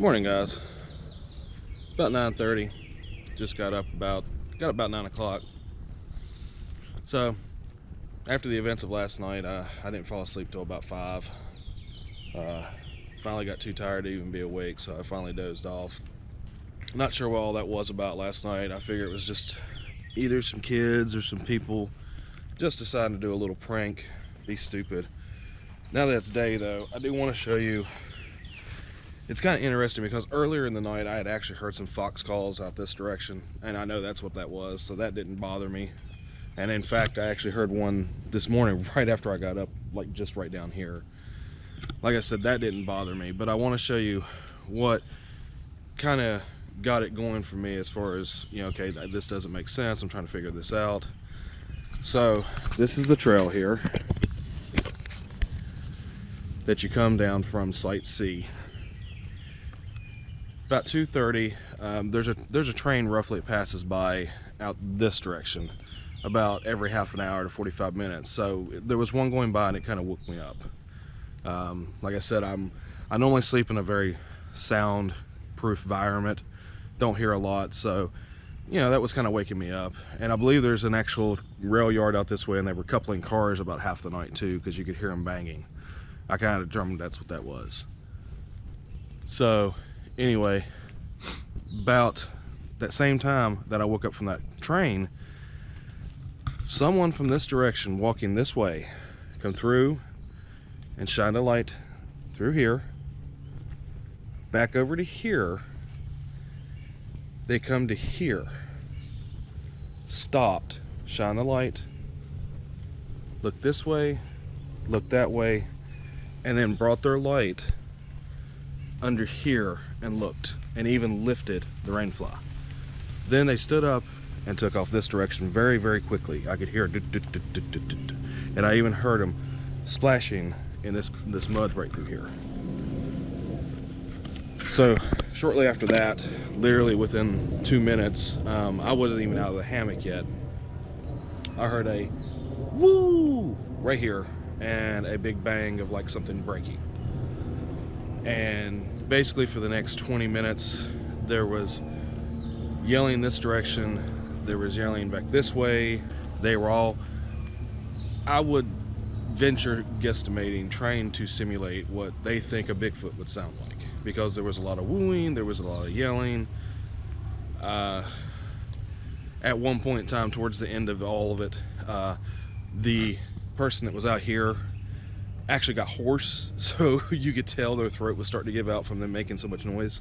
Morning, guys. It's about 9:30. Just got up about 9 o'clock. So after the events of last night, I didn't fall asleep till about 5. Finally got too tired to even be awake, so I finally dozed off. Not sure what all that was about last night. I figure it was just either some kids or some people just deciding to do a little prank, be stupid. Now that it's day though, I do want to show you. It's kind of interesting because earlier in the night I had actually heard some fox calls out this direction, and I know that's what that was, so that didn't bother me. And in fact, I actually heard one this morning right after I got up, like just right down here. Like I said, that didn't bother me, but I want to show you what kind of got it going for me as far as, you know, okay, this doesn't make sense, I'm trying to figure this out. So this is the trail here that you come down from Site C. About 2:30, there's a train roughly that passes by out this direction about every half an hour to 45 minutes. So there was one going by and it kind of woke me up. Like I said, I normally sleep in a very sound-proof environment, don't hear a lot, so you know that was kind of waking me up. And I believe there's an actual rail yard out this way, and they were coupling cars about half the night too, because you could hear them banging. I kind of determined that's what that was. So anyway, about that same time that I woke up from that train, someone from this direction walking this way come through and shined a light through here, back over to here. They come to here, stopped, shine the light, looked this way, looked that way, and then brought their light under here and looked, and even lifted the rain fly. Then they stood up and took off this direction very, very quickly. I could hear and I even heard them splashing in this mud right through here. So shortly after that, literally within 2 minutes, I wasn't even out of the hammock yet, I heard a woo right here and a big bang of like something breaking. And basically for the next 20 minutes there was yelling this direction, there was yelling back this way. They were all, I would venture guesstimating, trying to simulate what they think a Bigfoot would sound like, because there was a lot of wooing, there was a lot of yelling. At one point in time, towards the end of all of it, the person that was out here actually got hoarse, so you could tell their throat was starting to give out from them making so much noise.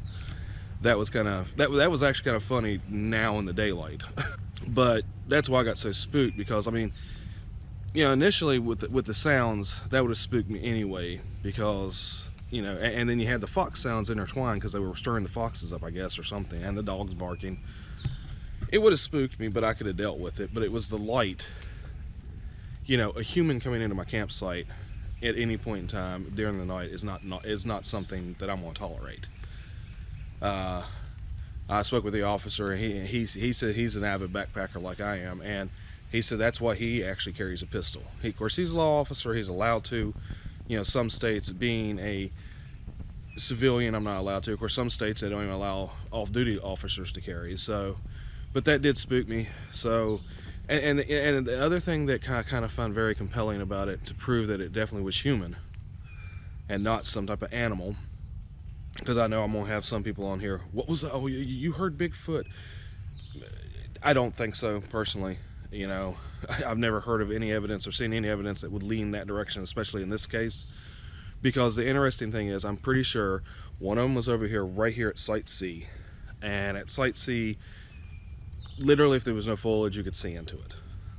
That was kind of, that was actually kind of funny now in the daylight. But that's why I got so spooked, because I mean, you know, initially with the sounds, that would have spooked me anyway, because you know, and then you had the fox sounds intertwined because they were stirring the foxes up, I guess, or something, and the dogs barking. It would have spooked me, but I could have dealt with it. But it was the light, you know, a human coming into my campsite at any point in time during the night is not something that I'm going to tolerate. I spoke with the officer, and he said he's an avid backpacker like I am, and he said that's why he actually carries a pistol. Of course, he's a law officer, he's allowed to. You know, some states, being a civilian, I'm not allowed to. Of course, some states they don't even allow off-duty officers to carry. So, but that did spook me. So, and the other thing that kind of found very compelling about it, to prove that it definitely was human and not some type of animal, because I know I'm gonna have some people on here, what was that? Oh, you heard Bigfoot? I don't think so personally. You know, I've never heard of any evidence or seen any evidence that would lean that direction, especially in this case. Because the interesting thing is, I'm pretty sure one of them was over here, right here at Site C. And at Site C, literally if there was no foliage, you could see into it.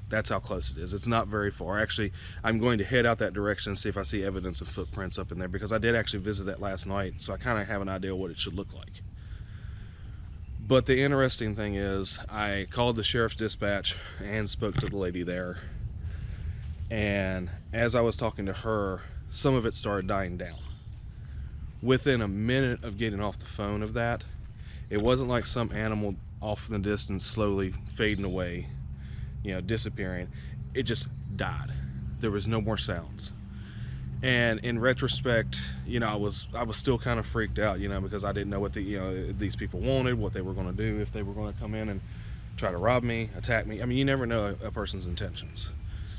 That's how close it is. It's not very far. Actually, I'm going to head out that direction and see if I see evidence of footprints up in there, because I did actually visit that last night, so I kind of have an idea what it should look like. But the interesting thing is, I called the sheriff's dispatch and spoke to the lady there. And as I was talking to her, some of it started dying down. Within a minute of getting off the phone of that, it wasn't like some animal off in the distance slowly fading away, you know, disappearing. It just died. There was no more sounds. And in retrospect, you know, I was still kind of freaked out, you know, because I didn't know what these people wanted, what they were going to do, if they were going to come in and try to rob me, attack me. I mean, you never know a person's intentions.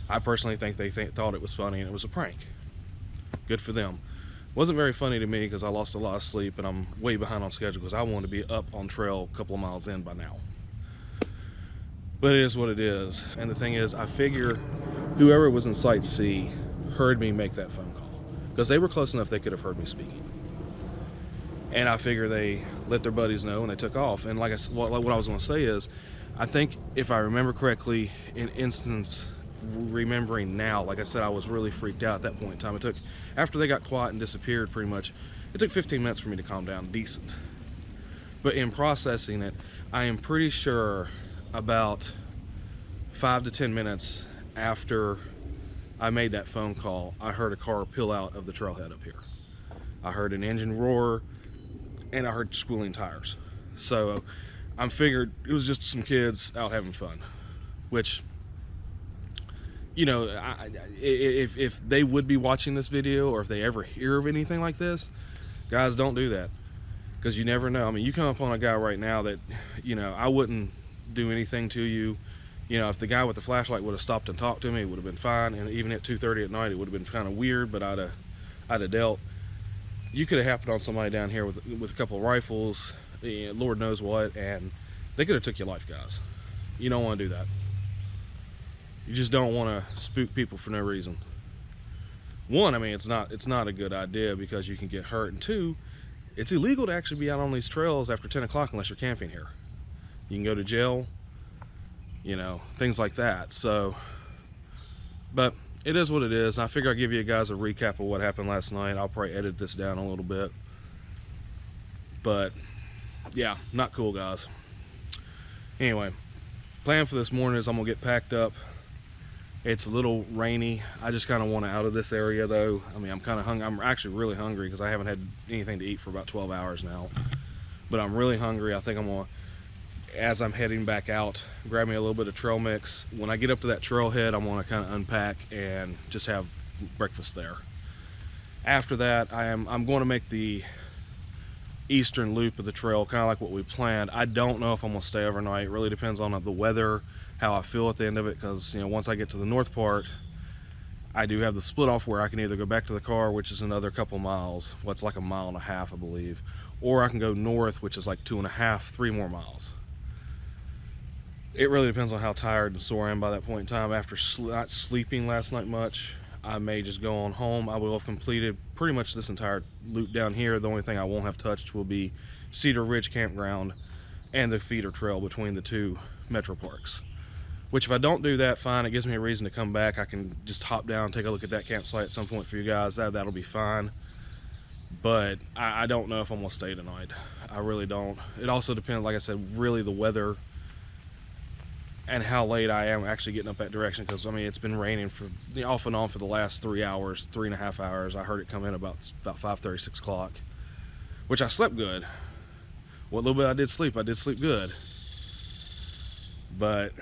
I personally think they thought it was funny and it was a prank. Good for them. Wasn't very funny to me because I lost a lot of sleep and I'm way behind on schedule because I wanted to be up on trail a couple of miles in by now. But it is what it is. And the thing is, I figure whoever was in Site C heard me make that phone call because they were close enough they could have heard me speaking. And I figure they let their buddies know and they took off. And like I said, what I was going to say is, I think if I remember correctly, remembering now, like I said, I was really freaked out at that point in time. It took, after they got quiet and disappeared pretty much, it took 15 minutes for me to calm down decent. But in processing it, I am pretty sure about 5 to 10 minutes after I made that phone call, I heard a car peel out of the trailhead up here. I heard an engine roar and I heard squealing tires. So I figured it was just some kids out having fun, which, you know, if they would be watching this video, or if they ever hear of anything like this, guys, don't do that, because you never know. I mean, you come up on a guy right now that, you know, I wouldn't do anything to you. You know, if the guy with the flashlight would have stopped and talked to me, it would have been fine. And even at 2:30 at night, it would have been kind of weird, but I'd have dealt. You could have happened on somebody down here with a couple of rifles, Lord knows what, and they could have took your life, guys. You don't want to do that. You just don't want to spook people for no reason. One, I mean, it's not a good idea because you can get hurt, and two, it's illegal to actually be out on these trails after 10 o'clock unless you're camping here. You can go to jail, you know, things like that. So, but it is what it is. I figure I'll give you guys a recap of what happened last night. I'll probably edit this down a little bit, but yeah, not cool, guys. Anyway, plan for this morning is I'm gonna get packed up. It's a little rainy. I just kind of want out of this area though. I mean, I'm kind of hungry. I'm actually really hungry because I haven't had anything to eat for about 12 hours now. But I'm really hungry. I think I'm gonna, as I'm heading back out, grab me a little bit of trail mix. When I get up to that trailhead, I'm gonna kind of unpack and just have breakfast there. After that, I'm going to make the eastern loop of the trail, kind of like what we planned. I don't know if I'm gonna stay overnight. It really depends on the weather, how I feel at the end of it, because, you know, once I get to the north part, I do have the split off where I can either go back to the car, which is another couple miles, well, it's like 1.5 miles, I believe, or I can go north, which is like 2.5, 3 more miles. It really depends on how tired and sore I am by that point in time. After not sleeping last night much, I may just go on home. I will have completed pretty much this entire loop down here. The only thing I won't have touched will be Cedar Ridge Campground and the feeder trail between the two metro parks. Which, if I don't do that, fine, it gives me a reason to come back. I can just hop down and take a look at that campsite at some point for you guys. That'll be fine. But I don't know if I'm gonna stay tonight. I really don't. It also depends, like I said, really the weather and how late I am actually getting up that direction, because I mean, it's been raining for off and on for the last 3 hours, 3.5 hours. I heard it come in about 5:30, 6 o'clock, which I slept good. What little bit I did sleep good. But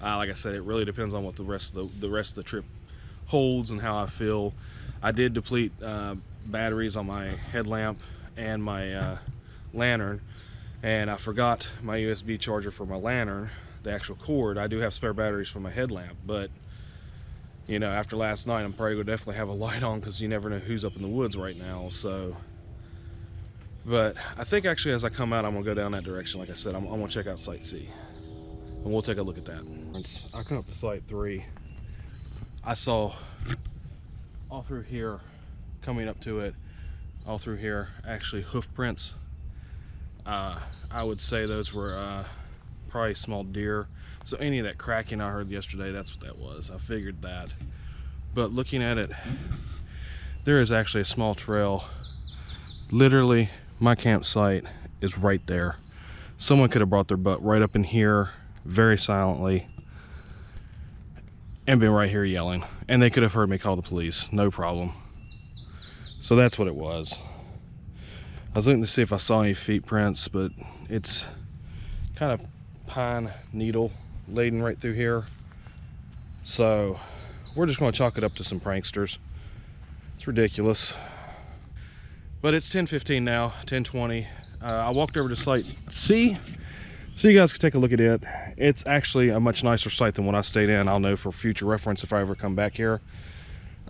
like I said, it really depends on what the rest of the trip holds and how I feel. I did deplete batteries on my headlamp and my lantern, and I forgot my USB charger for my lantern, the actual cord. I do have spare batteries for my headlamp, but you know, after last night, I'm probably gonna definitely have a light on, because you never know who's up in the woods right now. So, but I think actually as I come out, I'm gonna go down that direction. Like I said, I'm gonna check out Site C, and we'll take a look at that. Once I come up to Site 3, I saw all through here, coming up to it, all through here, actually hoof prints. I would say those were probably small deer. So any of that cracking I heard yesterday, that's what that was. I figured that. But looking at it, there is actually a small trail. Literally, my campsite is right there. Someone could have brought their butt right up in here, very silently, and been right here yelling. And they could have heard me call the police, no problem. So that's what it was. I was looking to see if I saw any feet prints, but it's kind of pine needle laden right through here. So we're just going to chalk it up to some pranksters. ridiculous. But it's 10:15 now, 10:20. I walked over to site C so you guys can take a look at it. It's actually a much nicer site than what I stayed in. I'll know for future reference if I ever come back here.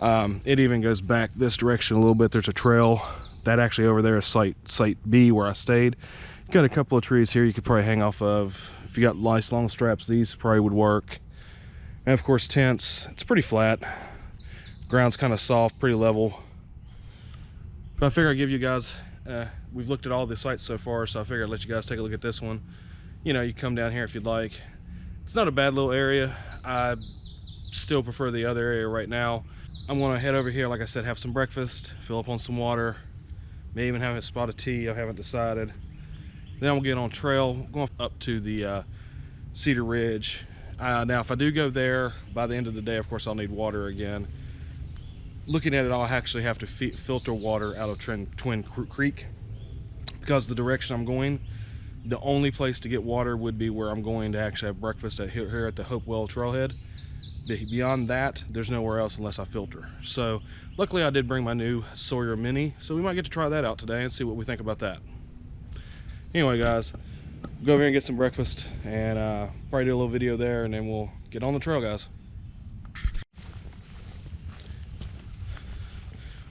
It even goes back this direction a little bit. There's a trail that actually over there is site B where I stayed. Got a couple of trees here you could probably hang off of. If you got nice long straps, these probably would work. And of course tents, it's pretty flat. Ground's kind of soft, pretty level. But I figure I'd give you guys, we've looked at all the sites so far, so I figured I'd let you guys take a look at this one. You know, you come down here if you'd like. It's not a bad little area. I still prefer the other area right now. I'm gonna head over here, like I said, have some breakfast, fill up on some water, may even have a spot of tea, I haven't decided. Then we'll get on trail, going up to the Cedar Ridge. Now, if I do go there, by the end of the day, of course, I'll need water again. Looking at it, I'll actually have to filter water out of Twin Creek because the direction I'm going, the only place to get water would be where I'm going to actually have breakfast here at the Hopewell Trailhead. Beyond that, there's nowhere else unless I filter. So luckily I did bring my new Sawyer Mini, so we might get to try that out today and see what we think about that. Anyway guys, go over here and get some breakfast and probably do a little video there, and then we'll get on the trail, guys.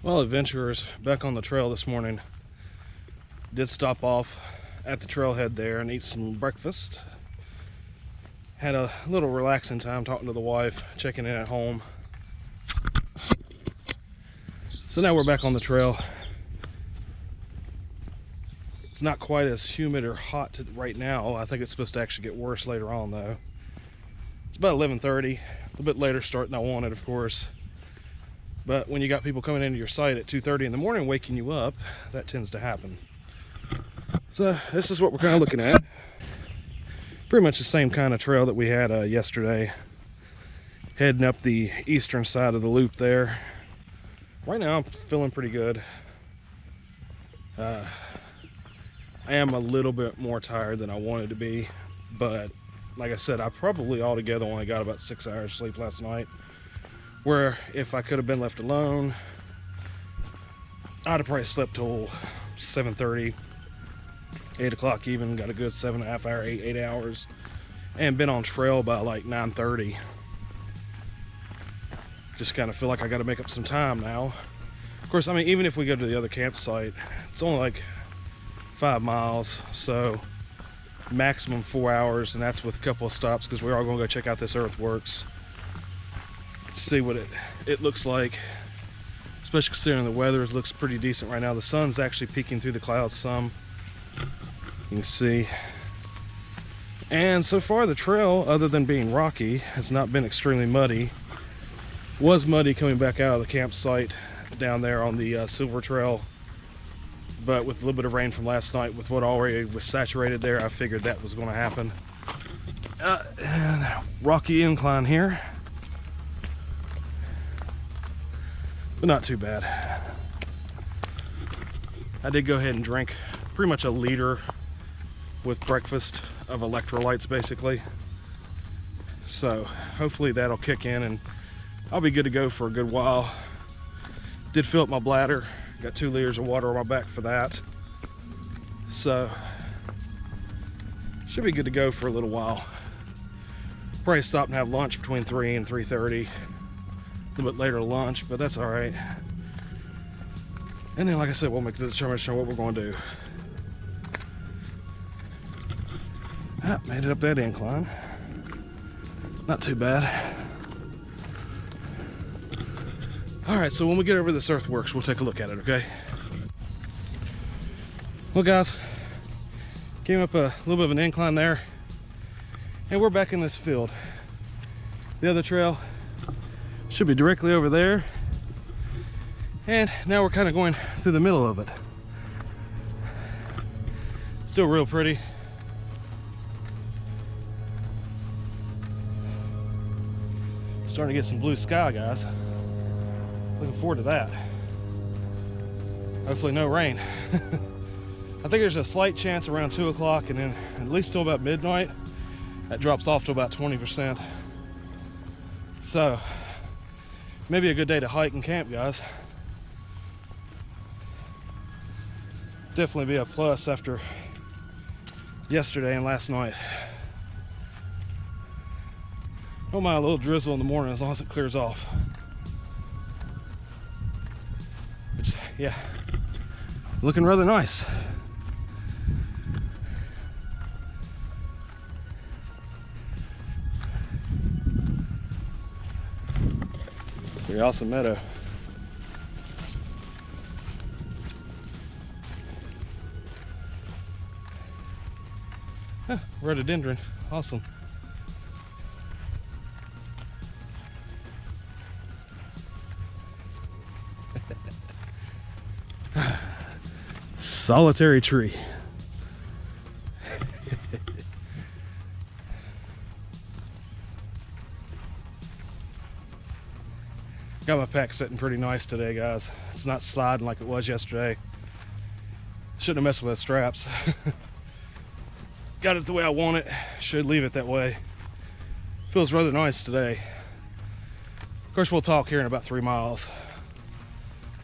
Well, adventurers, back on the trail this morning. Did stop off at the trailhead there and eat some breakfast. Had a little relaxing time talking to the wife, checking in at home. So now we're back on the trail. It's not quite as humid or hot right now. I think it's supposed to actually get worse later on though. It's about 11:30, a little bit later start than I wanted, of course. But when you got people coming into your site at 2:30 in the morning waking you up, that tends to happen. So this is what we're kind of looking at. Pretty much the same kind of trail that we had yesterday. Heading up the eastern side of the loop there. Right now I'm feeling pretty good. I am a little bit more tired than I wanted to be, but like I said, I probably altogether only got about 6 hours sleep last night, where if I could have been left alone, I'd have probably slept till 7:30, 8 o'clock even, got a good 7.5 hours, 8 hours, and been on trail by like 9:30. Just kind of feel like I got to make up some time now. Of course, I mean, even if we go to the other campsite, it's only like 5 miles, so maximum 4 hours, and that's with a couple of stops because we're all going to go check out this earthworks, see what it looks like, especially considering the weather looks pretty decent right now. The sun's actually peeking through the clouds some, you can see. And so far the trail, other than being rocky, has not been extremely muddy. Was muddy coming back out of the campsite down there on the Silver Trail, but with a little bit of rain from last night, with what already was saturated there, I figured that was going to happen. And rocky incline here, but not too bad. I did go ahead and drink pretty much a liter with breakfast of electrolytes basically, so hopefully that'll kick in and I'll be good to go for a good while. Did fill up my bladder, got 2 liters of water on my back for that, so should be good to go for a little while. Probably stop and have lunch between 3 and 3:30, a little bit later lunch, but that's all right. And then, like I said, we'll make the determination of what we're going to do. Made it up that incline, not too bad. All right, so when we get over this earthworks, we'll take a look at it, okay? Well, guys, came up a little bit of an incline there, and we're back in this field. The other trail should be directly over there, and now we're kind of going through the middle of it. Still real pretty. Starting to get some blue sky, guys. Looking forward to that. Hopefully no rain. I think there's a slight chance around 2 o'clock, and then at least till about midnight, that drops off to about 20%. So maybe a good day to hike and camp, guys. definitely be a plus after yesterday and last night. Don't mind a little drizzle in the morning as long as it clears off. Which, yeah, looking rather nice. Pretty awesome meadow. Huh, rhododendron, awesome. Solitary tree. Got my pack sitting pretty nice today, guys. It's not sliding like it was yesterday. Shouldn't have messed with those straps. Got it the way I want it. Should leave it that way. Feels rather nice today. Of course, we'll talk here in about 3 miles.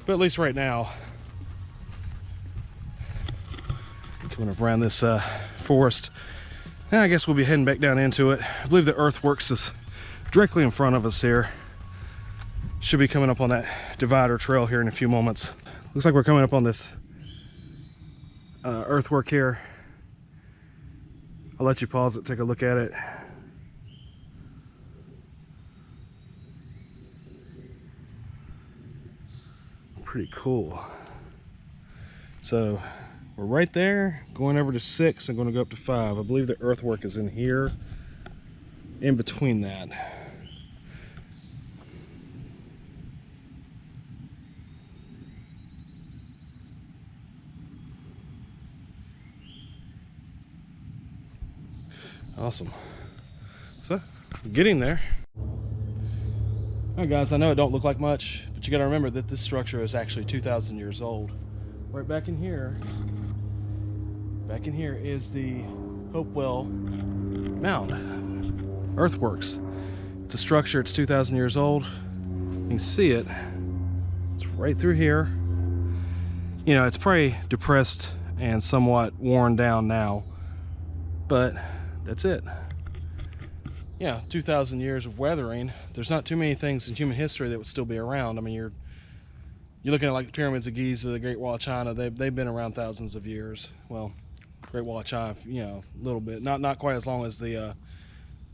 But at least right now, coming up around this forest. Now I guess we'll be heading back down into it. I believe the earthworks is directly in front of us here. Should be coming up on that divider trail here in a few moments. Looks like we're coming up on this earthwork here. I'll let you pause it, take a look at it. Pretty cool. So we're right there, going over to 6 and going to go up to 5. I believe the earthwork is in here, in between that. Awesome. So, getting there. Alright guys, I know it don't look like much, but you gotta remember that this structure is actually 2,000 years old. Right back in here is the Hopewell Mound earthworks. It's a structure, it's 2,000 years old. You can see it. It's right through here. You know, it's probably depressed and somewhat worn down now, but that's it. Yeah, 2,000 years of weathering. There's not too many things in human history that would still be around. I mean, you're looking at like the pyramids of Giza, the Great Wall of China. They've been around thousands of years. Well, Great Wall of China, you know, a little bit, not quite as long as the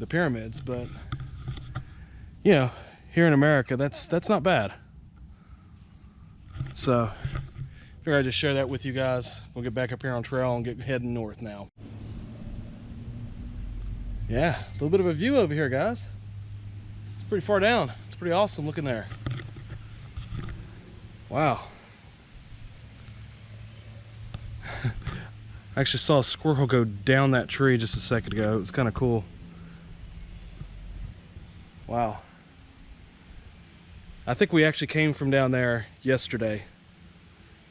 pyramids, but you know, here in America, that's not bad. So, figured I'd just share that with you guys. We'll get back up here on trail and get heading north now. Yeah, a little bit of a view over here, guys. It's pretty far down. It's pretty awesome looking there. Wow. I actually saw a squirrel go down that tree just a second ago. It was kind of cool. Wow. I think we actually came from down there yesterday.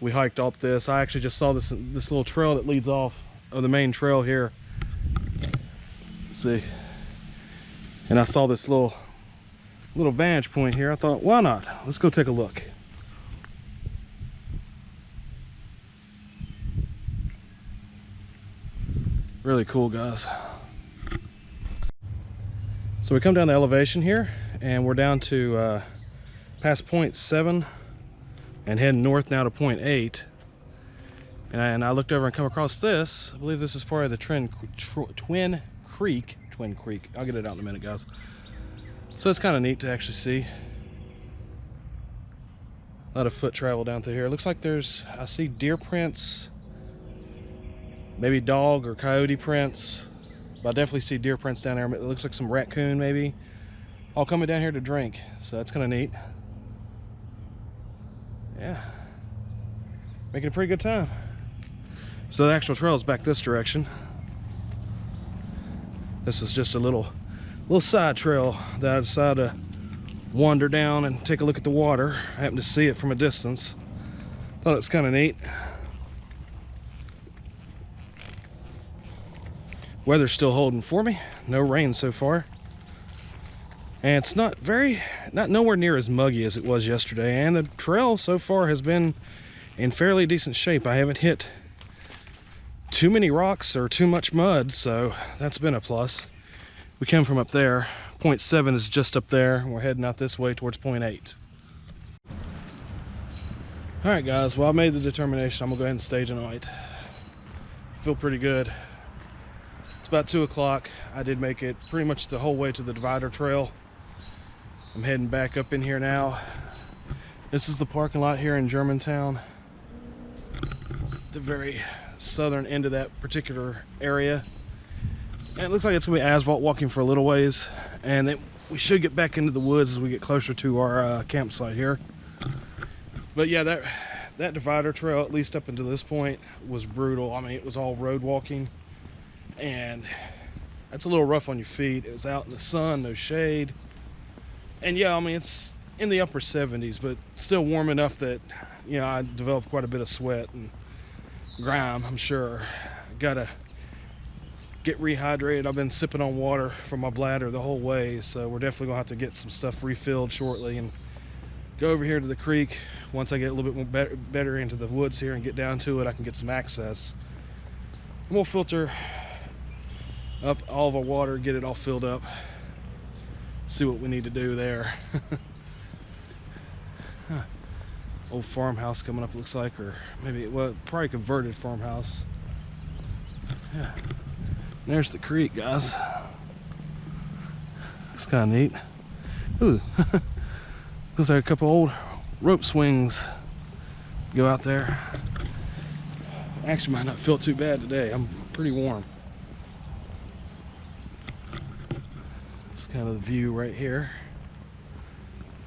We hiked up this. I actually just saw this little trail that leads off of the main trail here. See, and I saw this little vantage point here. I thought, why not? Let's go take a look. Really cool, guys. So we come down the elevation here, and we're down to past point 7 and heading north now to point 8. And I looked over and come across this. I believe this is part of the Twin Creek. I'll get it out in a minute, guys. So it's kind of neat to actually see. A lot of foot travel down through here. It looks like I see deer prints, maybe dog or coyote prints, but I definitely see deer prints down there. It looks like some raccoon maybe, all coming down here to drink. So that's kind of neat. Yeah, making a pretty good time. So the actual trail is back this direction. This was just a little side trail that I decided to wander down and take a look at the water. I happened to see it from a distance. Thought it was kind of neat. Weather's still holding for me. No rain so far. And it's not nowhere near as muggy as it was yesterday. And the trail so far has been in fairly decent shape. I haven't hit too many rocks or too much mud, so that's been a plus. We came from up there. Point 7 is just up there. We're heading out this way towards point 8. All right, guys. Well, I made the determination. I'm gonna go ahead and stay tonight. Feel pretty good. It's about 2 o'clock. I did make it pretty much the whole way to the Divider Trail. I'm heading back up in here now. This is the parking lot here in Germantown. The very southern end of that particular area. And it looks like it's gonna be asphalt walking for a little ways, and then we should get back into the woods as we get closer to our campsite here. But yeah, that Divider Trail, at least up until this point, was brutal. I mean, it was all road walking, and that's a little rough on your feet. It was out in the sun, no shade, and yeah, I mean, it's in the upper 70s, but still warm enough that, you know, I developed quite a bit of sweat and grime, I'm sure. Gotta get rehydrated. I've been sipping on water from my bladder the whole way, so we're definitely gonna have to get some stuff refilled shortly and go over here to the creek. Once I get a little bit more better into the woods here and get down to it, I can get some access. And we'll filter up all of our water, get it all filled up, see what we need to do there. Huh. Old farmhouse coming up, looks like, or maybe, well, probably converted farmhouse. Yeah. There's the creek, guys. It's kind of neat. Ooh, looks like a couple old rope swings. Go out there. Actually, might not feel too bad today. I'm pretty warm. It's kind of the view right here.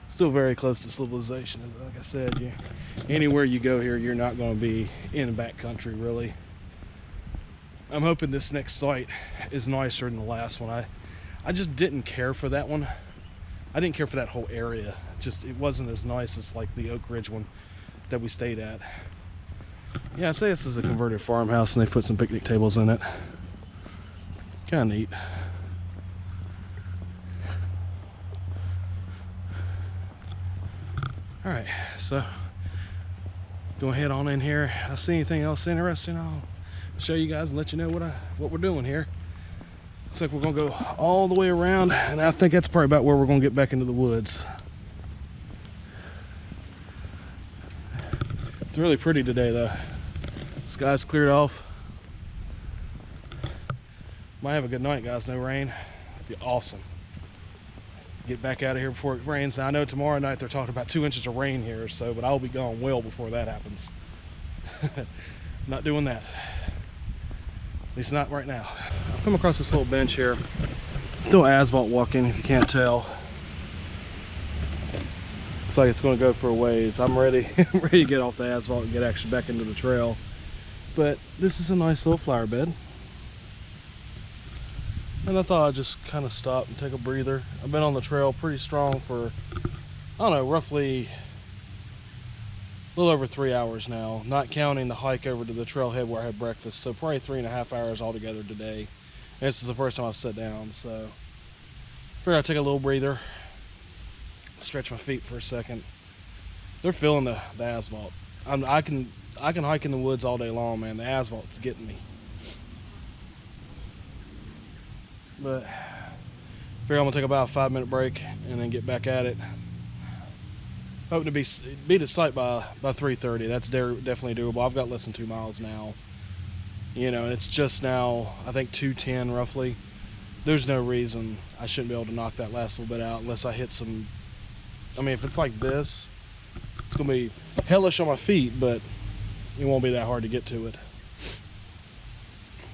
Still very close to civilization. Like I said, anywhere you go here, you're not going to be in backcountry, really. I'm hoping this next site is nicer than the last one. I just didn't care for that one. I didn't care for that whole area. It wasn't as nice as like the Oak Ridge one that we stayed at. Yeah, I say this is a converted farmhouse and they put some picnic tables in it. Kind of neat. All right, so go ahead on in here. If I see anything else interesting, I'll show you guys and let you know what we're doing here. Looks like we're gonna go all the way around, and I think that's probably about where we're gonna get back into the woods. It's really pretty today, though. Sky's cleared off. Might have a good night, guys. No rain. It'd be awesome. Get back out of here before it rains. Now, I know tomorrow night they're talking about 2 inches of rain here, so, but I'll be gone well before that happens. Not doing that. At least not right now. I've come across this little bench here. Still asphalt walking, if you can't tell. Looks like it's going to go for a ways. I'm ready. I'm ready to get off the asphalt and get actually back into the trail. But this is a nice little flower bed. And I thought I'd just kind of stop and take a breather. I've been on the trail pretty strong for, I don't know, roughly a little over 3 hours now, not counting the hike over to the trailhead where I had breakfast. So probably 3.5 hours altogether today. And this is the first time I've sat down, so figured I'd take a little breather, stretch my feet for a second. They're feeling the asphalt. I can hike in the woods all day long, man. The asphalt's getting me. But figure I'm gonna take about a 5-minute break and then get back at it. Hoping to be to site by 3:30. That's definitely doable. I've got less than 2 miles now. You know, and it's just now, I think 2:10 roughly. There's no reason I shouldn't be able to knock that last little bit out unless I hit some. I mean, if it's like this, it's gonna be hellish on my feet, but it won't be that hard to get to it.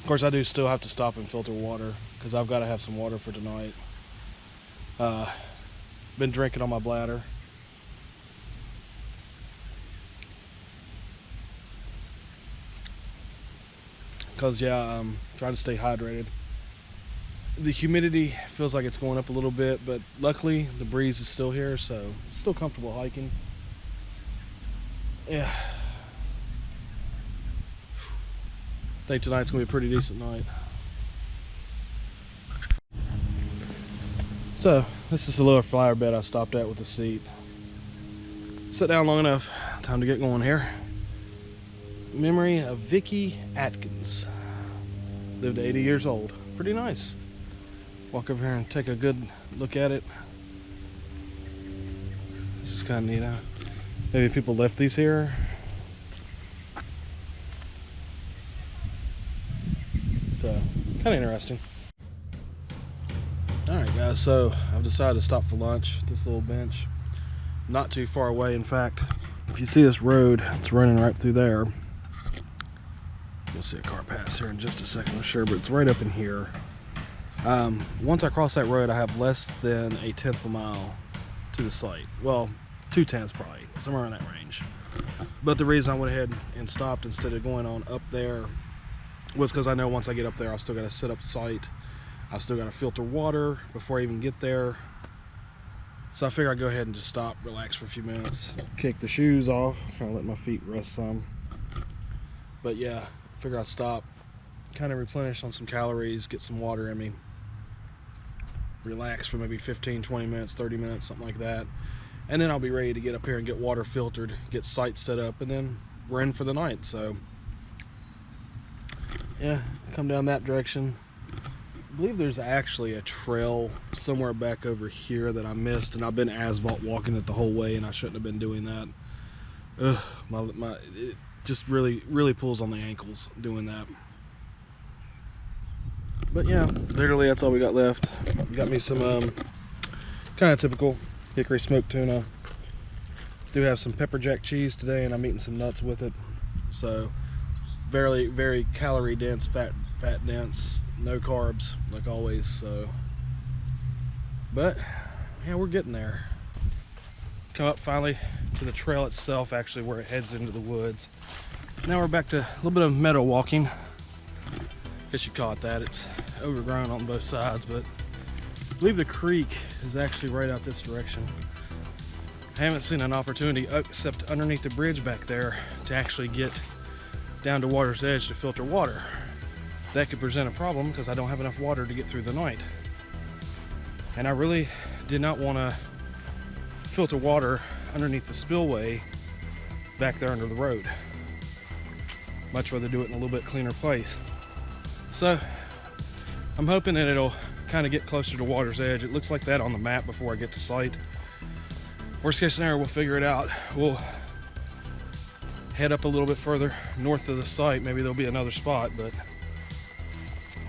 Of course, I do still have to stop and filter water because I've got to have some water for tonight. Been drinking on my bladder. Because, yeah, I'm trying to stay hydrated. The humidity feels like it's going up a little bit, but luckily the breeze is still here, so still comfortable hiking. Yeah. I think tonight's gonna be a pretty decent night. So, this is the lower flower bed I stopped at with the seat. Sit down long enough. Time to get going here. Memory of Vicky Atkins. Lived 80 years old. Pretty nice. Walk over here and take a good look at it. This is kind of neat, huh? Maybe people left these here. So, kind of interesting. Alright guys, so I've decided to stop for lunch. This little bench, not too far away. In fact, if you see this road, it's running right through there. You'll see a car pass here in just a second, I'm sure, but it's right up in here. Once I cross that road, I have less than a 1/10 of a mile to the site. Well, 2/10 probably, somewhere in that range. But the reason I went ahead and stopped instead of going on up there was because I know once I get up there, I've still got to set up site. I've still got to filter water before I even get there. So I figure I'd go ahead and just stop, relax for a few minutes, kick the shoes off, kind of let my feet rest some. But yeah, I figure I'd stop, kind of replenish on some calories, get some water in me, relax for maybe 15, 20 minutes, 30 minutes, something like that. And then I'll be ready to get up here and get water filtered, get site set up, and then we're in for the night. So yeah, come down that direction. I believe there's actually a trail somewhere back over here that I missed, and I've been asphalt walking it the whole way, and I shouldn't have been doing that. Ugh, it just really pulls on the ankles doing that. But yeah, literally that's all we got left. Got me some kind of typical hickory smoked tuna. Do have some pepper jack cheese today, and I'm eating some nuts with it. So very calorie dense, fat dense, no carbs like always. So, but yeah, we're getting there. Come up finally to the trail itself, actually where it heads into the woods. Now we're back to a little bit of meadow walking. Guess you call it that. It's overgrown on both sides, but I believe the creek is actually right out this direction. I haven't seen an opportunity except underneath the bridge back there to actually get down to water's edge to filter water. That could present a problem because I don't have enough water to get through the night. And I really did not want to filter water underneath the spillway back there under the road. Much rather do it in a little bit cleaner place. So I'm hoping that it'll kind of get closer to water's edge. It looks like that on the map before I get to site. Worst case scenario, we'll figure it out. We'll head up a little bit further north of the site. Maybe there'll be another spot, but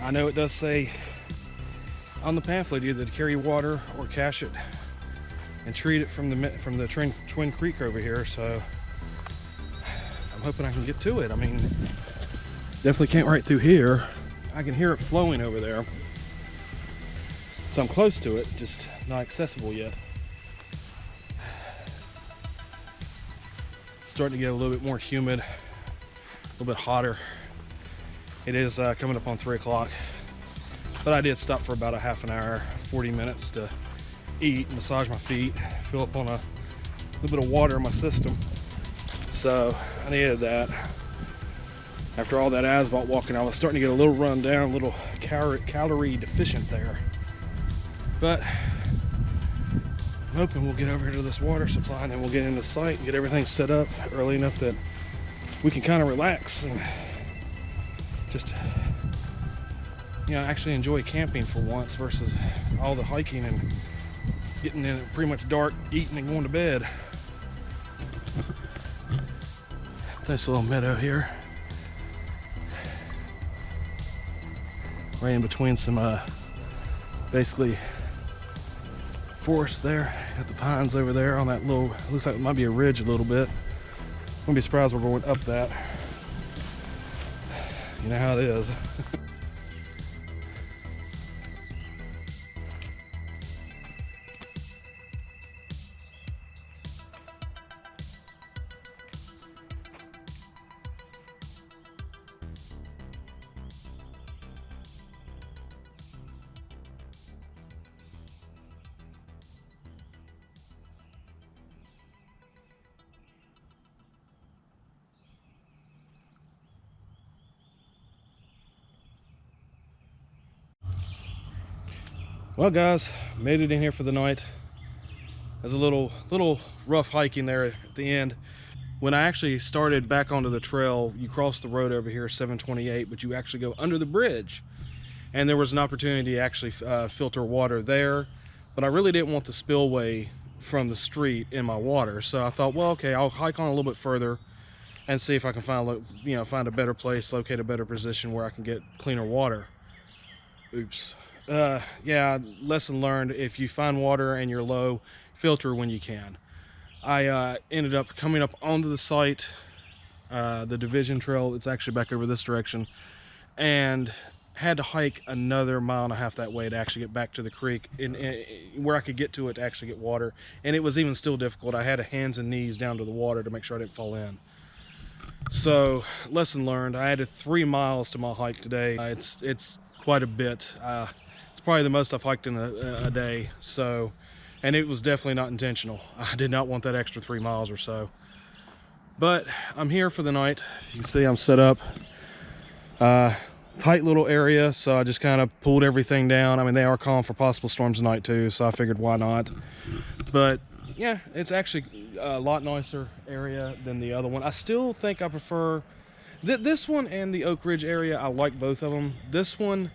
I know it does say on the pamphlet either to carry water or cache it and treat it from the Twin Creek over here. So I'm hoping I can get to it. I mean, definitely can't right through here. I can hear it flowing over there. So I'm close to it, just not accessible yet. Starting to get a little bit more humid, a little bit hotter. It is coming up on 3 o'clock, but I did stop for about a half an hour, 40 minutes to eat, massage my feet, fill up on a little bit of water in my system. So I needed that. After all that asphalt walking, I was starting to get a little run down, a little calorie deficient there. But I'm hoping we'll get over here to this water supply, and then we'll get into site and get everything set up early enough that we can kind of relax and just, you know, actually enjoy camping for once versus all the hiking and getting in it pretty much dark, eating and going to bed. Nice little meadow here. Right in between some basically forest there. Got the pines over there on that little, looks like it might be a ridge a little bit. Wouldn't be surprised we're going up that. You know how it is. Well guys, made it in here for the night. There's a little rough hiking there at the end. When I actually started back onto the trail, you cross the road over here, 728, but you actually go under the bridge. And there was an opportunity to actually filter water there, but I really didn't want the spillway from the street in my water. So I thought, well, okay, I'll hike on a little bit further and see if I can find, find a better place, locate a better position where I can get cleaner water. Oops. Yeah, lesson learned: if you find water and you're low, filter when you can. I ended up coming up onto the site, the division trail. It's actually back over this direction, and had to hike another 1.5 miles that way to actually get back to the creek in where I could get to it to actually get water. And it was even still difficult. I had hands and knees down to the water to make sure I didn't fall in. So lesson learned. I added 3 miles to my hike today. It's quite a bit. It's probably the most I've hiked in a day. So, and it was definitely not intentional. I did not want that extra 3 miles or so. But I'm here for the night. You can see I'm set up. Tight little area, so I just kind of pulled everything down. I mean, they are calling for possible storms tonight too, so I figured why not. But yeah, it's actually a lot nicer area than the other one. I still think I prefer this one and the Oak Ridge area. I like both of them. This one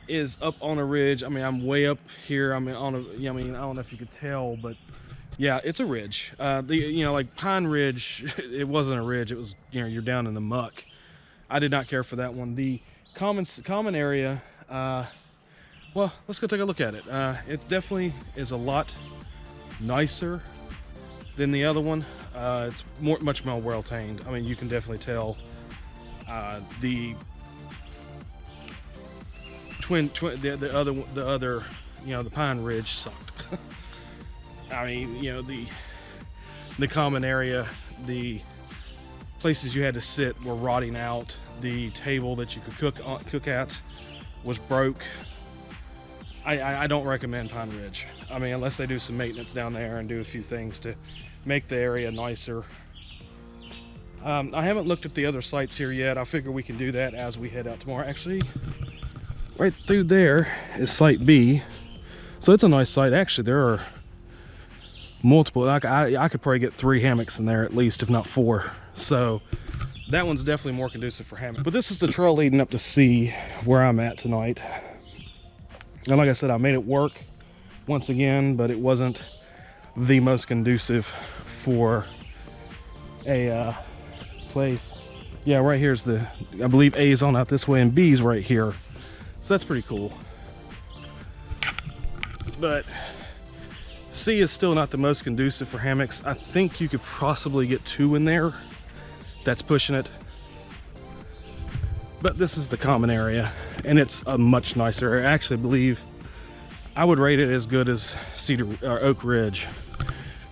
is up on a ridge. I mean, I'm way up here. I mean, I don't know if you could tell, but yeah, it's a ridge. Like Pine Ridge, it wasn't a ridge. It was, you're down in the muck. I did not care for that one. The common area, well, let's go take a look at it. It definitely is a lot nicer than the other one. It's much more well tamed. I mean, you can definitely tell the other, the Pine Ridge sucked. I mean, the common area, the places you had to sit were rotting out. The table that you could cook at was broke. I don't recommend Pine Ridge. I mean, unless they do some maintenance down there and do a few things to make the area nicer. I haven't looked at the other sites here yet. I figure we can do that as we head out tomorrow. Actually, right through there is site B. So it's a nice site. Actually, there are multiple. I could probably get 3 hammocks in there at least, if not 4. So that one's definitely more conducive for hammocks. But this is the trail leading up to C, where I'm at tonight. And like I said, I made it work once again, but it wasn't the most conducive for a place. Yeah, right here's I believe A is on out this way and B is right here. So that's pretty cool. But C is still not the most conducive for hammocks. I think you could possibly get 2 in there. That's pushing it. But this is the common area, and it's a much nicer area. I actually believe I would rate it as good as Cedar or Oak Ridge.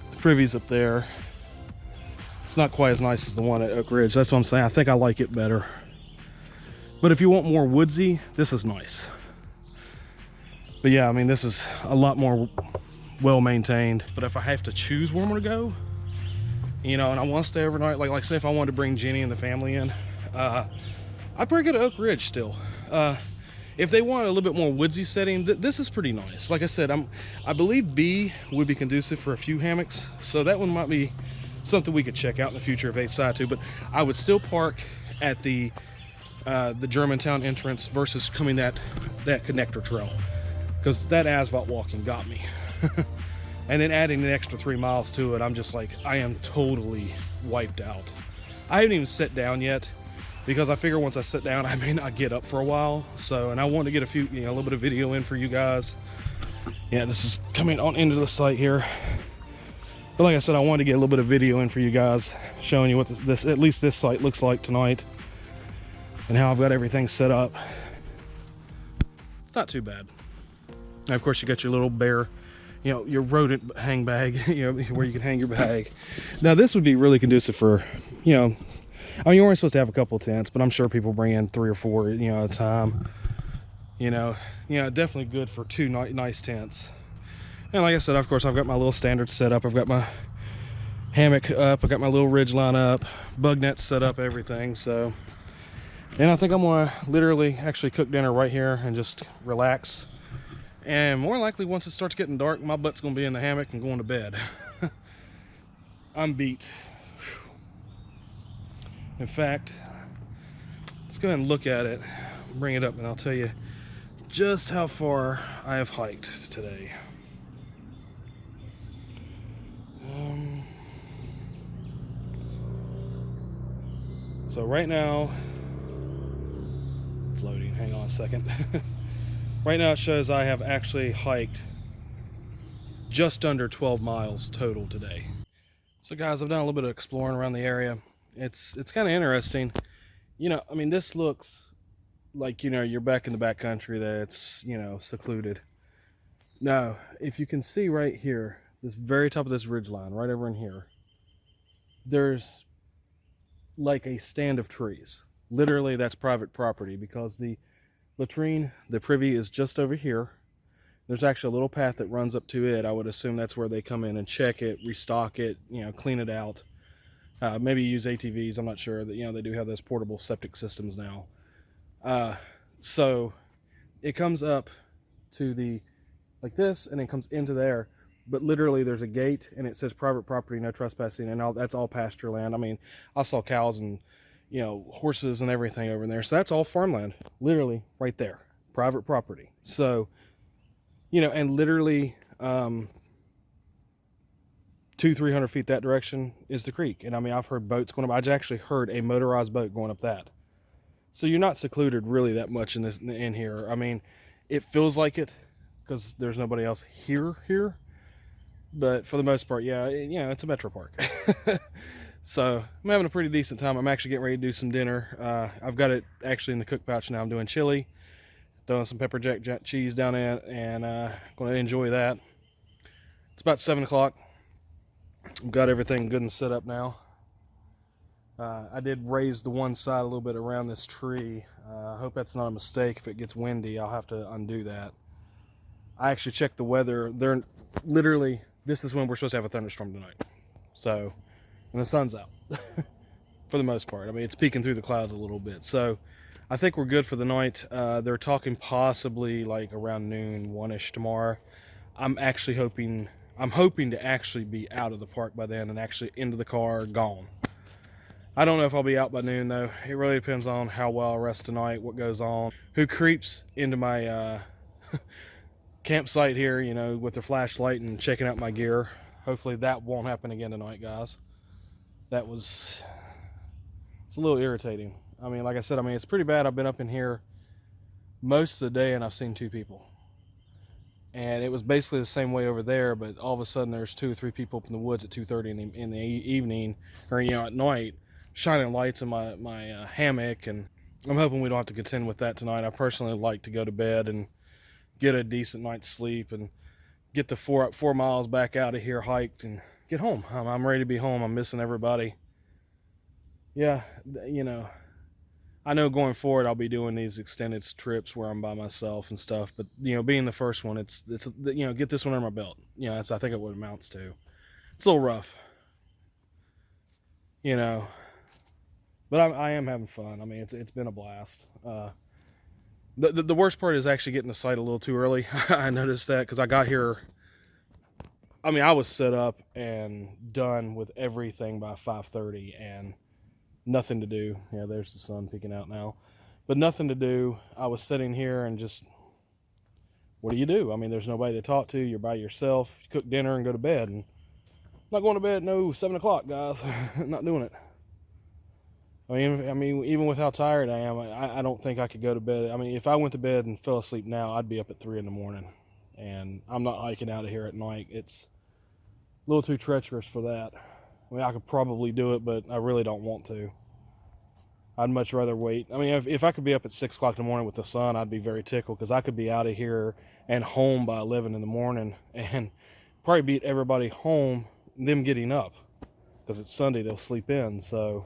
The privy's up there. It's not quite as nice as the one at Oak Ridge. That's what I'm saying. I think I like it better. But if you want more woodsy, this is nice. But yeah, I mean, this is a lot more well maintained. But if I have to choose where I'm gonna go, and I want to stay overnight, like say if I wanted to bring Jenny and the family in, I'd probably go to Oak Ridge still. If they want a little bit more woodsy setting, this is pretty nice. Like I said, I believe B would be conducive for a few hammocks, so that one might be something we could check out in the future if they decide to. But I would still park at the Germantown entrance versus coming that connector trail, because that asphalt walking got me. And then adding an extra 3 miles to it, I'm just like, I am totally wiped out. I haven't even sat down yet, because I figure once I sit down, I may not get up for a while. So, and I want to get a little bit of video in for you guys. Yeah, this is coming on into the site here. But like I said, I wanted to get a little bit of video in for you guys, showing you what at least this site looks like tonight, and how I've got everything set up. It's not too bad. Now, of course, you got your little bear, your rodent hang bag, where you can hang your bag. Now, this would be really conducive for, I mean, you're only supposed to have a couple of tents, but I'm sure people bring in 3 or 4, at a time. Definitely good for 2 nice tents. And like I said, of course, I've got my little standard set up. I've got my hammock up. I've got my little ridge line up, bug nets set up, everything. So, and I think I'm gonna literally actually cook dinner right here and just relax. And more likely, once it starts getting dark, my butt's gonna be in the hammock and going to bed. I'm beat. In fact, let's go ahead and look at it, bring it up, and I'll tell you just how far I have hiked today. So right now, it's loading, hang on a second. Right now it shows I have actually hiked just under 12 miles total today. So guys, I've done a little bit of exploring around the area. It's kind of interesting. You know, I mean, this looks like, you know, you're back in the backcountry, that's, you know, secluded. Now, if you can see right here, this very top of this ridge line, right over in here, there's like a stand of trees. Literally, that's private property because the latrine, the privy, is just over here. There's actually a little path that runs up to it. I would assume that's where they come in and check it, restock it, you know, clean it out. Maybe use ATVs. I'm not sure. That, you know, they do have those portable septic systems now. So it comes up to the, like this, and it comes into there. But literally there's a gate and it says private property, no trespassing, and that's all pasture land. I mean, I saw cows and, you know, horses and everything over there. So that's all farmland, literally right there, private property. So, you know, and literally 200-300 feet that direction is the creek. And I mean, I've heard boats going up. I actually heard a motorized boat going up that. So you're not secluded really that much in here. I mean, it feels like it because there's nobody else here. But for the most part, yeah, you know, it's a metro park. So I'm having a pretty decent time. I'm actually getting ready to do some dinner. I've got it actually in the cook pouch now. I'm doing chili, throwing some pepper jack cheese down in it, and going to enjoy that. It's about 7 o'clock. I've got everything good and set up now. I did raise the one side a little bit around this tree. I hope that's not a mistake. If it gets windy, I'll have to undo that. I actually checked the weather. They're literally, this is when we're supposed to have a thunderstorm tonight. So, and the sun's out for the most part. I mean, it's peeking through the clouds a little bit. So I think we're good for the night. They're talking possibly like around noon, 1-ish tomorrow. I'm hoping to actually be out of the park by then and actually into the car, gone. I don't know if I'll be out by noon though. It really depends on how well I rest tonight, what goes on, who creeps into my campsite here, you know, with their flashlight and checking out my gear. Hopefully that won't happen again tonight, guys. It's a little irritating. I mean, like I said, it's pretty bad. I've been up in here most of the day and I've seen 2 people. And it was basically the same way over there, but all of a sudden there's 2 or 3 people up in the woods at 2:30 in the evening, or, you know, at night, shining lights in my hammock. And I'm hoping we don't have to contend with that tonight. I personally like to go to bed and get a decent night's sleep and get the 4 miles back out of here hiked and get home. I'm ready to be home. I'm missing everybody. Yeah, you know, I know going forward I'll be doing these extended trips where I'm by myself and stuff, but, you know, being the first one, it's you know, get this one under my belt. You know, that's, I think, what it amounts to. It's a little rough, you know, but I am having fun. I mean, it's been a blast. The worst part is actually getting to site a little too early. I noticed that because I got here, I mean, I was set up and done with everything by 5:30 and nothing to do. Yeah, there's the sun peeking out now, but nothing to do. I was sitting here and just, what do? I mean, there's nobody to talk to. You're by yourself. You cook dinner and go to bed. And I'm not going to bed, no, 7 o'clock, guys. Not doing it. I mean, even with how tired I am, I don't think I could go to bed. I mean, if I went to bed and fell asleep now, I'd be up at 3 in the morning. And I'm not hiking out of here at night. It's a little too treacherous for that. I mean, I could probably do it, but I really don't want to. I'd much rather wait. I mean, if I could be up at 6 o'clock in the morning with the sun, I'd be very tickled because I could be out of here and home by 11 in the morning and probably beat everybody home, them getting up, because it's Sunday, they'll sleep in. So,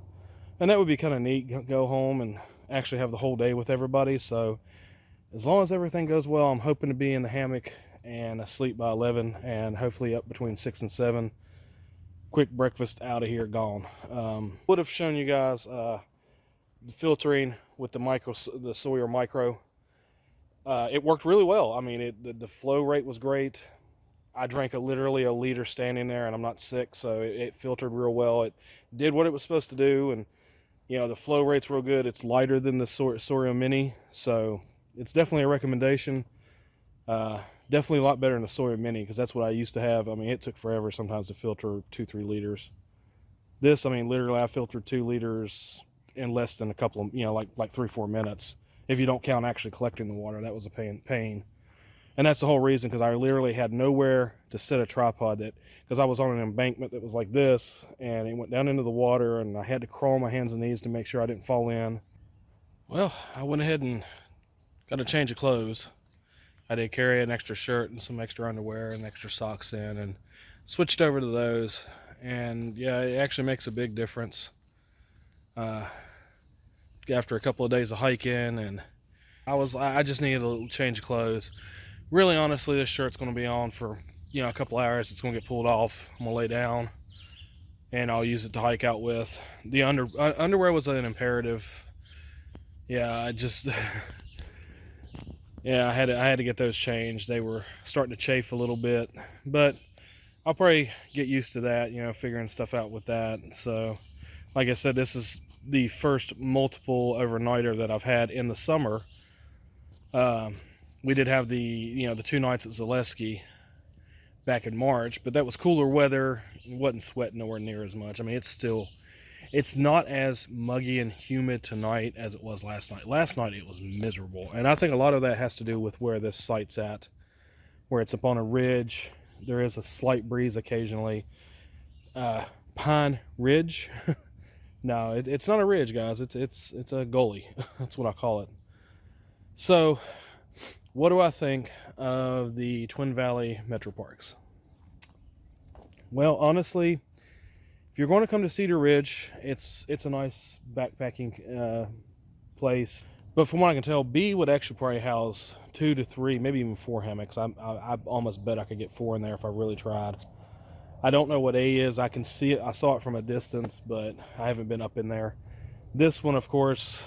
and that would be kind of neat, go home and actually have the whole day with everybody. So as long as everything goes well, I'm hoping to be in the hammock and asleep by 11 and hopefully up between 6 and 7. Quick breakfast, out of here, gone. Would have shown you guys the filtering with the Sawyer Micro. It worked really well. I mean, the flow rate was great. I drank literally a liter standing there, and I'm not sick, so it filtered real well. It did what it was supposed to do, and You know, the flow rate's real good. It's lighter than the Sorio Mini, so it's definitely a recommendation. Definitely a lot better than the Sorio Mini, because that's what I used to have. I mean, it took forever sometimes to filter 2-3 liters. This, I mean, literally I filtered 2 liters in less than a couple of, you know, like 3-4 minutes. If you don't count actually collecting the water, that was a pain. And that's the whole reason, because I literally had nowhere to set a tripod, that because I was on an embankment that was like this, and it went down into the water, and I had to crawl on my hands and knees to make sure I didn't fall in. Well, I went ahead and got a change of clothes. I did carry an extra shirt and some extra underwear and extra socks in, and switched over to those. And yeah, it actually makes a big difference. After a couple of days of hiking, and I just needed a little change of clothes. Really, honestly, this shirt's going to be on for, you know, a couple hours. It's going to get pulled off. I'm going to lay down, and I'll use it to hike out with. The underwear was an imperative. Yeah, I just yeah, I had to get those changed. They were starting to chafe a little bit, but I'll probably get used to that, you know, figuring stuff out with that. So, like I said, this is the first multiple overnighter that I've had in the summer. We did have the, you know, the 2 nights at Zaleski back in March, but that was cooler weather. It wasn't sweating nowhere near as much. I mean, it's not as muggy and humid tonight as it was last night. Last night it was miserable, and I think a lot of that has to do with where this site's at, where it's up on a ridge. There is a slight breeze occasionally. Pine Ridge. No, it's not a ridge, guys. It's a gully. That's what I call it. So, what do I think of the Twin Valley Metro Parks? Well, honestly, if you're going to come to Cedar Ridge, it's a nice backpacking place. But from what I can tell, B would actually probably house 2 to 3, maybe even 4 hammocks. I almost bet I could get 4 in there if I really tried. I don't know what A is. I can see it. I saw it from a distance, but I haven't been up in there. This one, of course,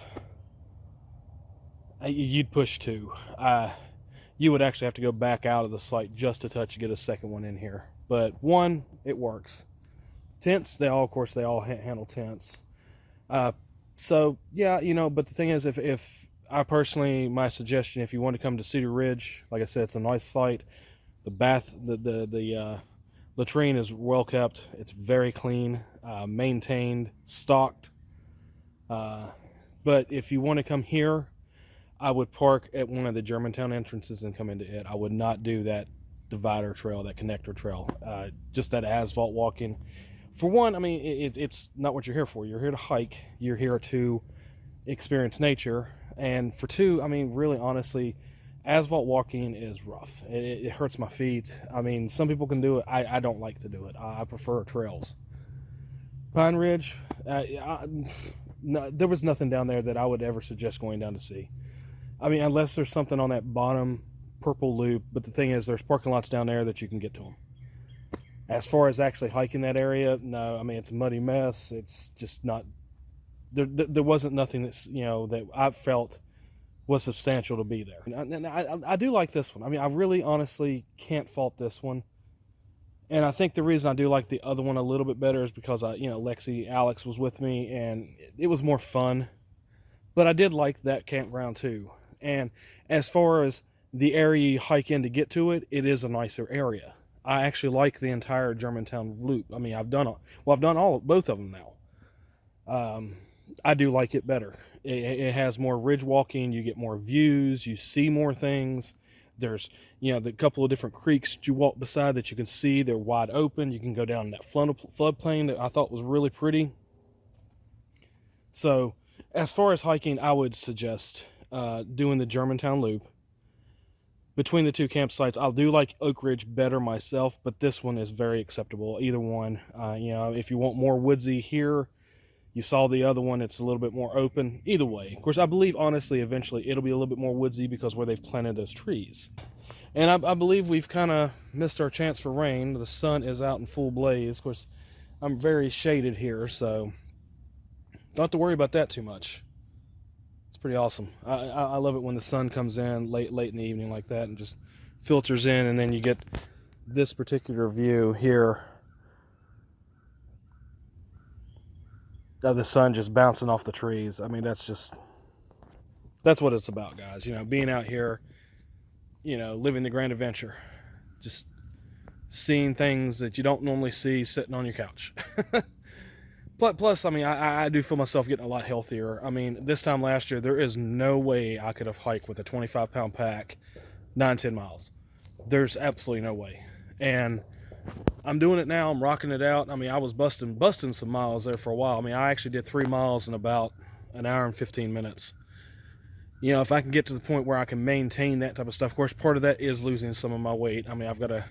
you'd push 2. You would actually have to go back out of the site just to touch to get a second one in here. But 1, it works. Tents, they all handle tents. So yeah, you know, but the thing is, if I personally, my suggestion, if you want to come to Cedar Ridge, like I said, it's a nice site. The latrine is well kept. It's very clean, maintained, stocked. But if you want to come here, I would park at one of the Germantown entrances and come into it. I would not do that divider trail, that connector trail, just that asphalt walking. For one, I mean, it's not what you're here for. You're here to hike. You're here to experience nature. And for 2, I mean, really, honestly, asphalt walking is rough. It hurts my feet. I mean, some people can do it. I don't like to do it. I prefer trails. Pine Ridge, no, there was nothing down there that I would ever suggest going down to see. I mean, unless there's something on that bottom purple loop. But the thing is, there's parking lots down there that you can get to them. As far as actually hiking that area, no. I mean, it's a muddy mess. It's just not. There wasn't nothing that's, you know, that I felt was substantial to be there. And I do like this one. I mean, I really honestly can't fault this one. And I think the reason I do like the other one a little bit better is because Alex was with me, and it was more fun. But I did like that campground too. And as far as the area you hike in to get to it, it is a nicer area. I actually like the entire Germantown loop. I mean, I've done both of them now. I do like it better. It has more ridge walking. You get more views. You see more things. There's, the couple of different creeks that you walk beside that you can see. They're wide open. You can go down that floodplain that I thought was really pretty. So, as far as hiking, I would suggest doing the Germantown loop. Between the 2 campsites, I do like Oak Ridge better myself, but this one is very acceptable. Either one, if you want more woodsy here, you saw the other one, it's a little bit more open. Either way, of course, I believe honestly, eventually it'll be a little bit more woodsy because where they've planted those trees. And I believe we've kind of missed our chance for rain. The sun is out in full blaze. Of course, I'm very shaded here, so don't have to worry about that too much. It's pretty awesome. I love it when the sun comes in late in the evening like that and just filters in, and then you get this particular view here. of the sun just bouncing off the trees. I mean, that's what it's about, guys. Being out here, living the grand adventure, just seeing things that you don't normally see sitting on your couch. Plus, I mean, I do feel myself getting a lot healthier. I mean, this time last year, there is no way I could have hiked with a 25-pound pack 9-10 miles. There's absolutely no way. And I'm doing it now. I'm rocking it out. I mean, I was busting some miles there for a while. I mean, I actually did 3 miles in about an hour and 15 minutes. If I can get to the point where I can maintain that type of stuff. Of course, part of that is losing some of my weight. I mean, I've got to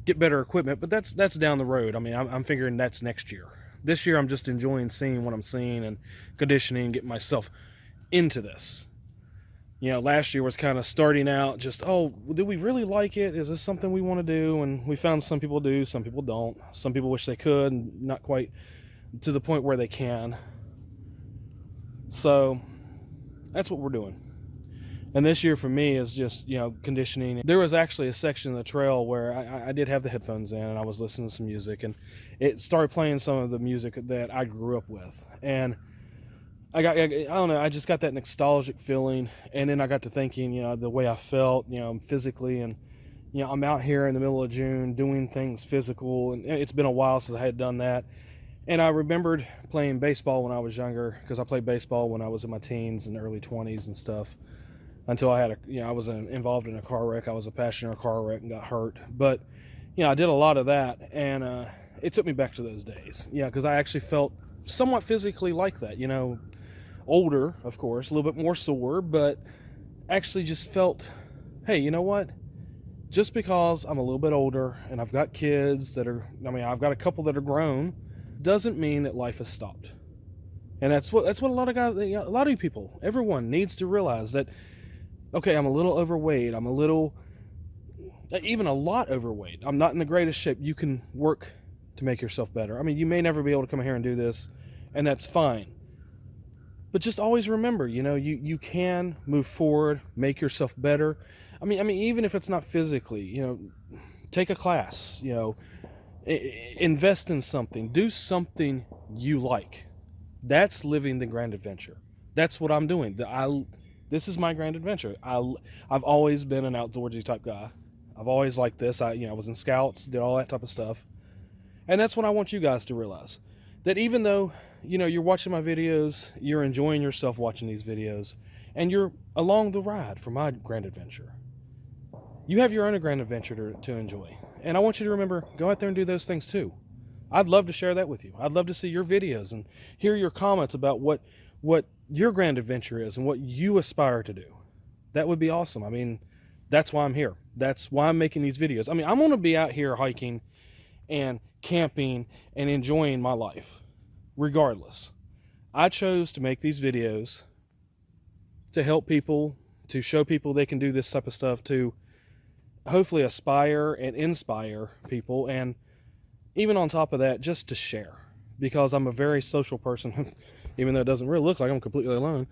get better equipment, but that's down the road. I mean, I'm figuring that's next year. This year, I'm just enjoying seeing what I'm seeing and conditioning and getting myself into this. Last year was kind of starting out just, oh, do we really like it? Is this something we want to do? And we found some people do, some people don't. Some people wish they could, and not quite to the point where they can. So that's what we're doing. And this year for me is just, conditioning. There was actually a section of the trail where I did have the headphones in and I was listening to some music, and it started playing some of the music that I grew up with. And I don't know, I just got that nostalgic feeling. And then I got to thinking, the way I felt, physically. And, I'm out here in the middle of June doing things physical. And it's been a while since I had done that. And I remembered playing baseball when I was younger, because I played baseball when I was in my teens and early 20s and stuff. Until I had I was involved in a car wreck. I was a passenger in a car wreck and got hurt. But, I did a lot of that, and it took me back to those days. Because I actually felt somewhat physically like that. Older, of course, a little bit more sore, but actually just felt, hey, you know what? Just because I'm a little bit older and I've got kids that are, I've got a couple that are grown, doesn't mean that life has stopped. And that's what a lot of guys, a lot of people, everyone needs to realize that. Okay, I'm a little overweight. I'm even a lot overweight. I'm not in the greatest shape. You can work to make yourself better. I mean, you may never be able to come here and do this, and that's fine. But just always remember, you can move forward, make yourself better. I mean, even if it's not physically, take a class, invest in something, do something you like. That's living the grand adventure. That's what I'm doing. This is my grand adventure. I've always been an outdoorsy type guy. I've always liked this. I was in scouts, did all that type of stuff. And that's what I want you guys to realize. That even though, you're watching my videos, you're enjoying yourself watching these videos, and you're along the ride for my grand adventure. You have your own grand adventure to enjoy. And I want you to remember, go out there and do those things too. I'd love to share that with you. I'd love to see your videos and hear your comments about what your grand adventure is and what you aspire to do. That would be awesome. I mean, that's why I'm here. That's why I'm making these videos. I mean, I'm going to be out here hiking and camping and enjoying my life regardless. I chose to make these videos to help people, to show people they can do this type of stuff, to hopefully aspire and inspire people, and even on top of that, just to share. Because I'm a very social person, even though it doesn't really look like I'm completely alone.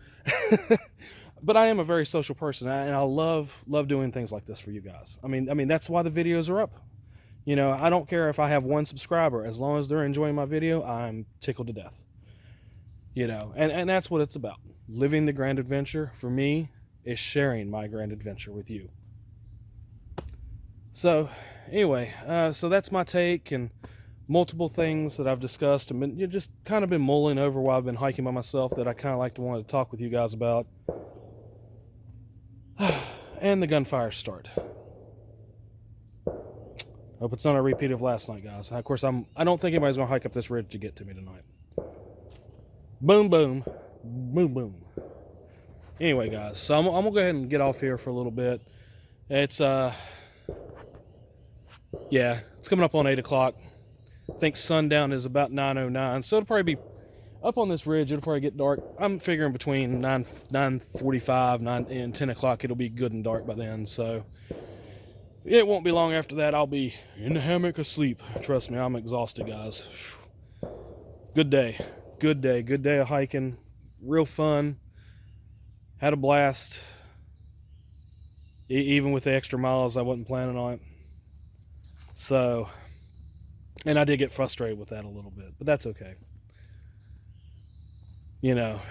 But I am a very social person, and I love doing things like this for you guys. I mean that's why the videos are up. I don't care if I have 1 subscriber. As long as they're enjoying my video, I'm tickled to death. And that's what it's about. Living the grand adventure, for me, is sharing my grand adventure with you. So, anyway, so that's my take, and multiple things that I've discussed and just kind of been mulling over while I've been hiking by myself that I kind of like to want to talk with you guys about. And the gunfires start. Hope it's not a repeat of last night, guys. Of course, I don't think anybody's going to hike up this ridge to get to me tonight. Boom, boom. Boom, boom. Anyway, guys, so I'm going to go ahead and get off here for a little bit. It's, it's coming up on 8 o'clock. I think sundown is about 9:09, so it'll probably be up on this ridge. It'll probably get dark. I'm figuring between 9:45 and 10 o'clock it'll be good and dark by then, so it won't be long after that. I'll be in the hammock asleep. Trust me, I'm exhausted, guys. Good day of hiking. Real fun. Had a blast. Even with the extra miles I wasn't planning on it. So, and I did get frustrated with that a little bit, but that's okay. you know.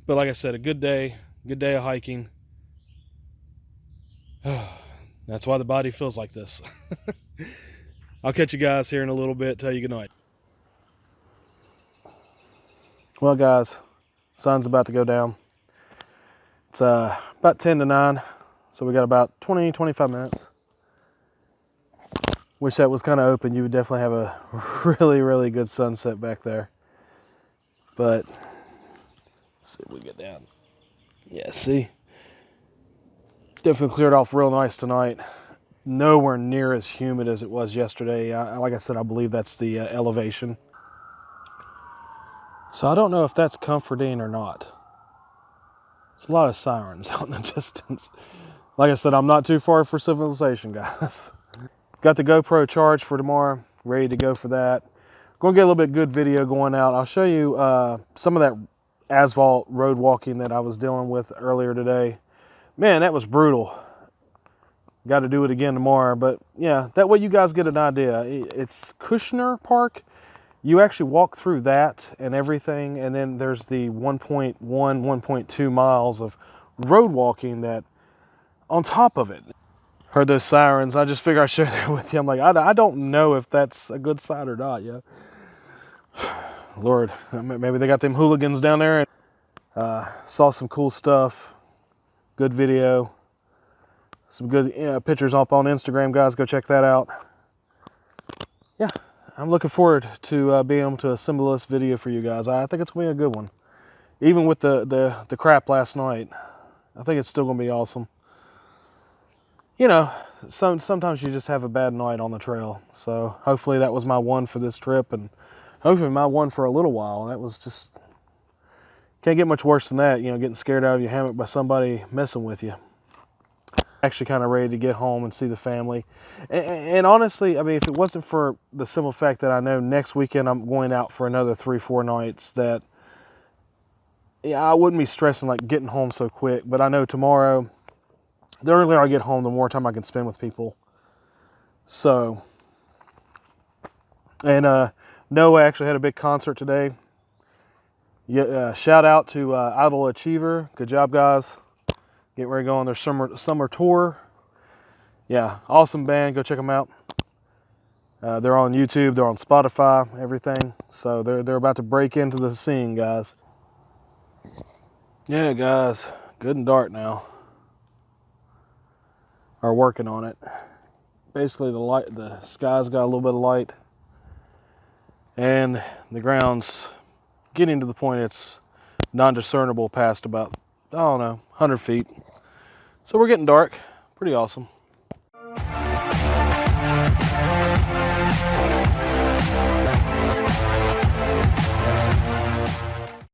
But like I said, a good day of hiking. That's why the body feels like this. I'll catch you guys here in a little bit. Tell you good night. Well, guys, sun's about to go down. It's about 10 to 9, so we got about 20-25 minutes. Wish that was kind of open. You would definitely have a really good sunset back there. But let's see if we get down. Yeah, see? Definitely cleared off real nice tonight. Nowhere near as humid as it was yesterday. Like I said, I believe that's the elevation. So I don't know if that's comforting or not. There's a lot of sirens out in the distance. Like I said, I'm not too far for civilization, guys. Got the GoPro charged for tomorrow. Ready to go for that. Going to get a little bit good video going out. I'll show you some of that asphalt road walking that I was dealing with earlier today. Man, that was brutal. Got to do it again tomorrow. But yeah, that way you guys get an idea. It's Kushner Park. You actually walk through that and everything, and then there's the 1.1, 1.2 miles of road walking that on top of it. Heard those sirens. I just figured I'd share that with you. I'm like, I don't know if that's a good sign or not. Yeah. Lord, maybe they got them hooligans down there. Saw some cool stuff. Good video. Some good pictures up on Instagram, guys. Go check that out. Yeah, I'm looking forward to being able to assemble this video for you guys. I think it's going to be a good one. Even with the crap last night, I think it's still going to be awesome. You know, sometimes you just have a bad night on the trail. So hopefully that was my one for this trip, and hopefully my one for a little while. That was just, can't get much worse than that, you know, getting scared out of your hammock by somebody messing with you. Actually kind of ready to get home and see the family. And honestly, I mean, if it wasn't for the simple fact that I know next weekend I'm going out for another 3-4 nights, that yeah, I wouldn't be stressing like getting home so quick. But I know tomorrow, the earlier I get home, the more time I can spend with people. So, and Noah actually had a big concert today. Yeah, shout out to Idle Achiever. Good job, guys. Getting ready to go on their summer tour. Yeah, awesome band. Go check them out. They're on YouTube. They're on Spotify. Everything. So they're about to break into the scene, guys. Yeah, guys. Good and dark now. Are working on it. Basically, the sky's got a little bit of light, and the ground's getting to the point it's non-discernible past about, I don't know, 100 feet. So we're getting dark. Pretty awesome.